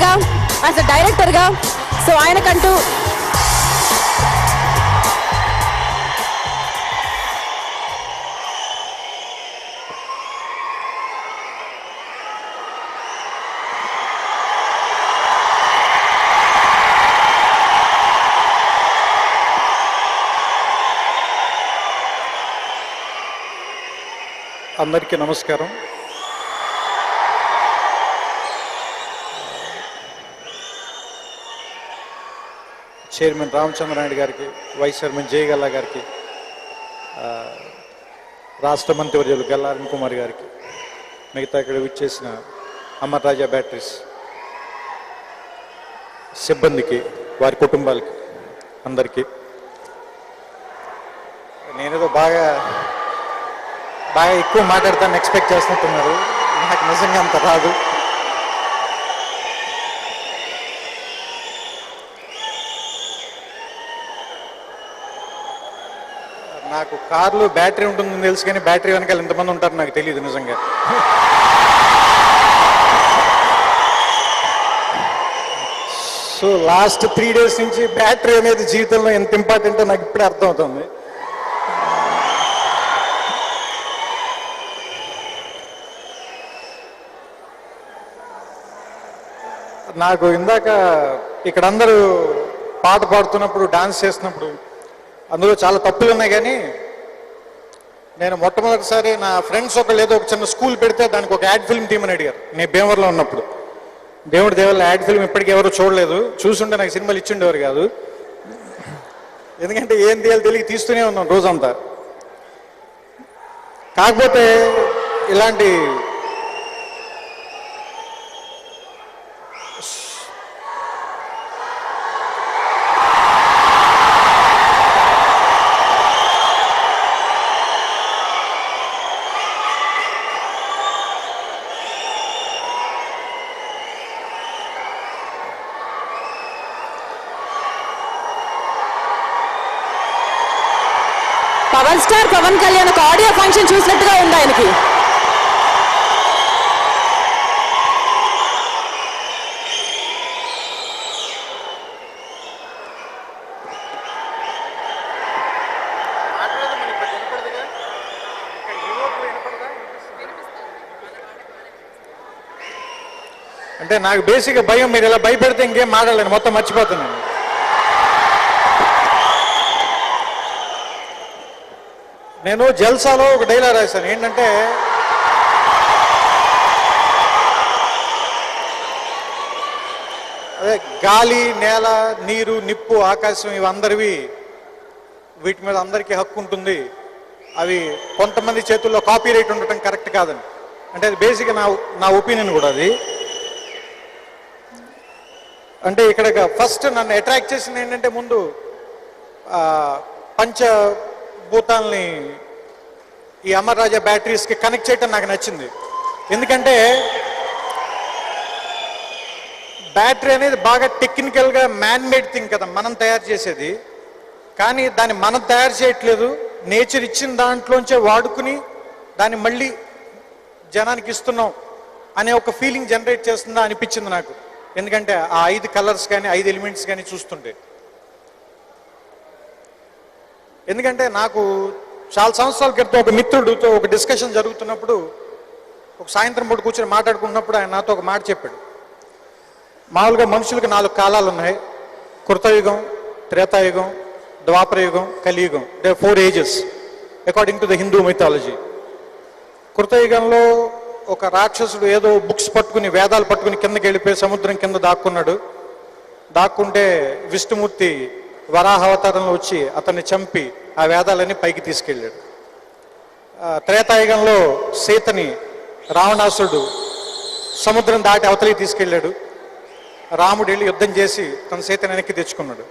గా, as a director గా, so ఆయనకంటూ అందరికీ నమస్కారం. చైర్మన్ రామచంద్రనాయుడు గారికి, వైస్ చైర్మన్ జయగల్లా గారికి, రాష్ట్ర మంత్రివర్యులు గల్లా అరుణ్ కుమార్ గారికి, మిగతా ఇక్కడ విచ్చేసిన అమర్ రాజా బ్యాటరీస్ సిబ్బందికి, వారి కుటుంబాలకి, అందరికీ నేనేదో బాగా ఎక్కువ మాట్లాడతాను ఎక్స్పెక్ట్ చేస్తున్నట్టున్నారు. నాకు నిజంగా అంత రాదు. నాకు కార్లు బ్యాటరీ ఉంటుందని తెలుసు, కానీ బ్యాటరీ వెనకాల ఎంతమంది ఉంటారు నాకు తెలియదు నిజంగా. సో లాస్ట్ 3 days నుంచి బ్యాటరీ అనేది జీవితంలో ఎంత ఇంపార్టెంటో నాకు ఇప్పుడే అర్థమవుతుంది. నాకు ఇందాక ఇక్కడ అందరూ పాట పాడుతున్నప్పుడు, డాన్స్ చేస్తున్నప్పుడు అందులో చాలా తప్పులు ఉన్నాయి, కానీ నేను మొట్టమొదటిసారి నా ఫ్రెండ్స్ ఒకళ్ళు ఏదో ఒక చిన్న స్కూల్ పెడితే దానికి ఒక యాడ్ ఫిల్మ్ తీయమని అడిగారు. నేను భీమవరంలో ఉన్నప్పుడు. దేవుడి దేవల్ల యాడ్ ఫిల్మ్ ఇప్పటికీ ఎవరు చూడలేదు. చూసుంటే నాకు సినిమాలు ఇచ్చిండేవారు కాదు. ఎందుకంటే ఏం తీయాలి తెలియక తీస్తూనే ఉన్నాం రోజంతా. కాకపోతే ఇలాంటి పవర్ స్టార్ పవన్ కళ్యాణ్ ఒక ఆడియో ఫంక్షన్ చూసినట్టుగా ఉంది ఆయనకి. అంటే నాకు బేసిక్గా భయం. మీరు ఇలా భయపెడితే ఇంకేం మాట్లాడలేను, మొత్తం మర్చిపోతున్నాను. నేను జల్సాలో ఒక డైలాగ్ రాశాను. ఏంటంటే, అదే గాలి, నేల, నీరు, నిప్పు, ఆకాశం ఇవి అందరివి, వీటి మీద అందరికీ హక్కు ఉంటుంది. అవి కొంతమంది చేతుల్లో కాపీ రైట్ ఉండటం కరెక్ట్ కాదని. అంటే అది బేసిక్గా నా ఒపీనియన్ కూడా అది. అంటే ఇక్కడ ఫస్ట్ నన్ను అట్రాక్ట్ చేసింది ఏంటంటే, ముందు పంచభూతాల్ని ఈ అమర్ రాజా బ్యాటరీస్కి కనెక్ట్ చేయటం నాకు నచ్చింది. ఎందుకంటే బ్యాటరీ అనేది బాగా టెక్నికల్గా మ్యాన్మేడ్ థింగ్ కదా, మనం తయారు చేసేది. కానీ దాన్ని మనం తయారు చేయట్లేదు, నేచర్ ఇచ్చిన దాంట్లోంచే వాడుకుని దాన్ని మళ్ళీ జనానికి ఇస్తున్నాం అనే ఒక ఫీలింగ్ జనరేట్ చేస్తుందా అనిపించింది నాకు. ఎందుకంటే ఆ 5 కలర్స్ కానీ 5 ఎలిమెంట్స్ కానీ చూస్తుంటే. ఎందుకంటే నాకు చాలా సంవత్సరాల క్రితం ఒక మిత్రుడితో ఒక డిస్కషన్ జరుగుతున్నప్పుడు, ఒక సాయంత్రం పూట కూర్చొని మాట్లాడుకున్నప్పుడు ఆయన నాతో ఒక మాట చెప్పాడు. మామూలుగా మనుషులకు 4 కాలాలు ఉన్నాయి: కృతయుగం, త్రేతాయుగం, ద్వాపరయుగం, కలియుగం. They 4 ages according to the Hindu mythology. కృతయుగంలో ఒక రాక్షసుడు ఏదో బుక్స్ పట్టుకుని, వేదాలు పట్టుకుని కిందకి వెళ్ళిపోయి సముద్రం కింద దాక్కున్నాడు. దాక్కుంటే విష్ణుమూర్తి వరాహావతారంలో వచ్చి అతన్ని చంపి ఆ వేదాలన్నీ పైకి తీసుకెళ్ళాడు. త్రేతాయుగంలో సీతని రావణాసురుడు సముద్రం దాటి అవతలికి తీసుకెళ్ళాడు. రాముడు వెళ్ళి యుద్ధం చేసి తన సీతని వెనక్కి తెచ్చుకున్నాడు.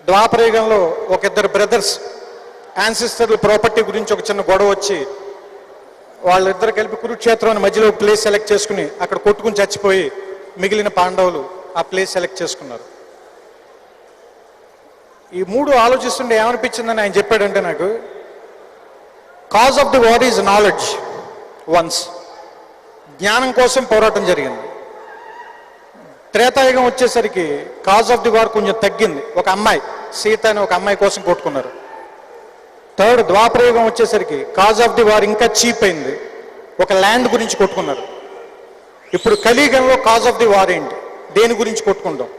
ద్వాపరయుగంలో ఒక 2 బ్రదర్స్ యాన్సిస్టర్ల ప్రాపర్టీ గురించి ఒక చిన్న గొడవ వచ్చి వాళ్ళిద్దరు కలిపి కురుక్షేత్రం మధ్యలో ప్లేస్ సెలెక్ట్ చేసుకుని అక్కడ కొట్టుకుని చచ్చిపోయి మిగిలిన పాండవులు ఆ ప్లేస్ సెలెక్ట్ చేసుకున్నారు. ఈ 3 ఆలోచిస్తుంటే ఏమనిపించిందని ఆయన చెప్పాడంటే, నాకు cause of the war is knowledge once. జ్ఞానం కోసం పోరాటం జరిగింది. త్రేతాయుగం వచ్చేసరికి కాజ్ ఆఫ్ ది వార్ కొంచెం తగ్గింది. ఒక అమ్మాయి సీత అని ఒక అమ్మాయి కోసం కొట్టుకున్నారు. థర్డ్ ద్వాపరయుగం వచ్చేసరికి కాజ్ ఆఫ్ ది వార్ ఇంకా చీప్ అయింది, ఒక ల్యాండ్ గురించి కొట్టుకున్నారు. ఇప్పుడు కలియుగంలో కాజ్ ఆఫ్ ది వార్ ఏంటి? దేని గురించి కొట్టుకుంటాం?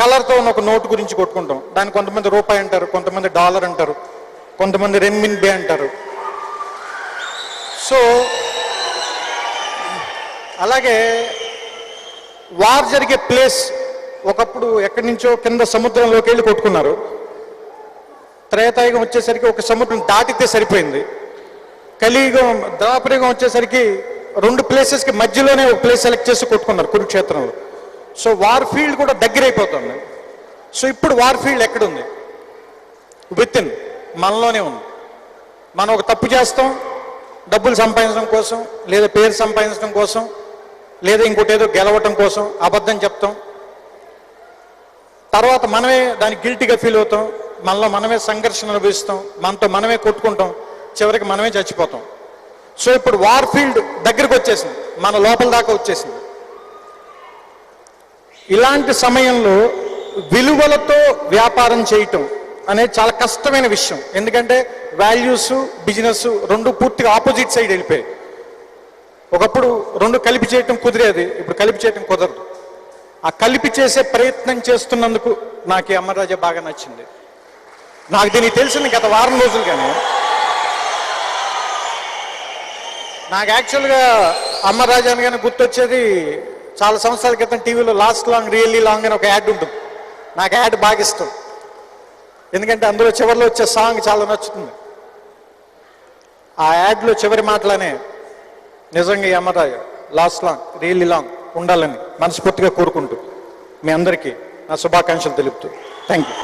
కలర్తో ఉన్న ఒక నోటు గురించి కొట్టుకుంటాం. దాన్ని కొంతమంది రూపాయి అంటారు, కొంతమంది డాలర్ అంటారు, కొంతమంది రెన్మిన్బే అంటారు. సో అలాగే వార్ జరిగే ప్లేస్ ఒకప్పుడు ఎక్కడి నుంచో కింద సముద్రంలోకి వెళ్ళి కొట్టుకున్నారు. త్రేతాయుగం వచ్చేసరికి ఒక సముద్రం దాటితే సరిపోయింది. కలియుగం ద్వాపరయుగం వచ్చేసరికి 2 ప్లేసెస్కి మధ్యలోనే ఒక ప్లేస్ సెలెక్ట్ చేసి కొట్టుకున్నారు, కురుక్షేత్రంలో. సో వార్ ఫీల్డ్ కూడా దగ్గర అయిపోతుంది. సో ఇప్పుడు వార్ ఫీల్డ్ ఎక్కడుంది? విత్ ఇన్ మనలోనే ఉంది. మనం ఒక తప్పు చేస్తాం, డబ్బులు సంపాదించడం కోసం, లేదా పేరు సంపాదించడం కోసం, లేదా ఇంకోటి ఏదో గెలవటం కోసం అబద్ధం చెప్తాం. తర్వాత మనమే దానికి గిల్టీగా ఫీల్ అవుతాం, మనలో మనమే సంఘర్షణ అనుభవిస్తాం, మనతో మనమే కొట్టుకుంటాం, చివరికి మనమే చచ్చిపోతాం. సో ఇప్పుడు వార్ ఫీల్డ్ దగ్గరకు వచ్చేసింది, మన లోపల దాకా వచ్చేసింది. ఇలాంటి సమయంలో విలువలతో వ్యాపారం చేయటం అనేది చాలా కష్టమైన విషయం. ఎందుకంటే వాల్యూస్, బిజినెస్ 2 పూర్తిగా ఆపోజిట్ సైడ్ వెళ్ళిపోయాయి. ఒకప్పుడు 2 కలిపి చేయటం కుదిరేది, ఇప్పుడు కలిపి చేయటం కుదరదు. ఆ కలిపి చేసే ప్రయత్నం చేస్తున్నందుకు నాకు ఈ అమరరాజా బాగా నచ్చింది. నాకు దీనికి తెలిసింది గత వారం రోజులు. కానీ నాకు యాక్చువల్గా అమరరాజా అనగానే గుర్తొచ్చేది చాలా సంవత్సరాల క్రితం టీవీలో లాస్ట్ లాంగ్ రియల్లీ లాంగ్ అని ఒక యాడ్ ఉంటుంది. నాకు యాడ్ బాగా ఇష్టం, ఎందుకంటే అందులో చివరిలో వచ్చే సాంగ్ చాలా నచ్చుతుంది. ఆ యాడ్లో చివరి మాటలనే నిజంగా ఈ Amara Raja last long really long ఉండాలని మనస్ఫూర్తిగా కోరుకుంటూ మీ అందరికీ నా శుభాకాంక్షలు తెలుపుతూ థ్యాంక్ యూ.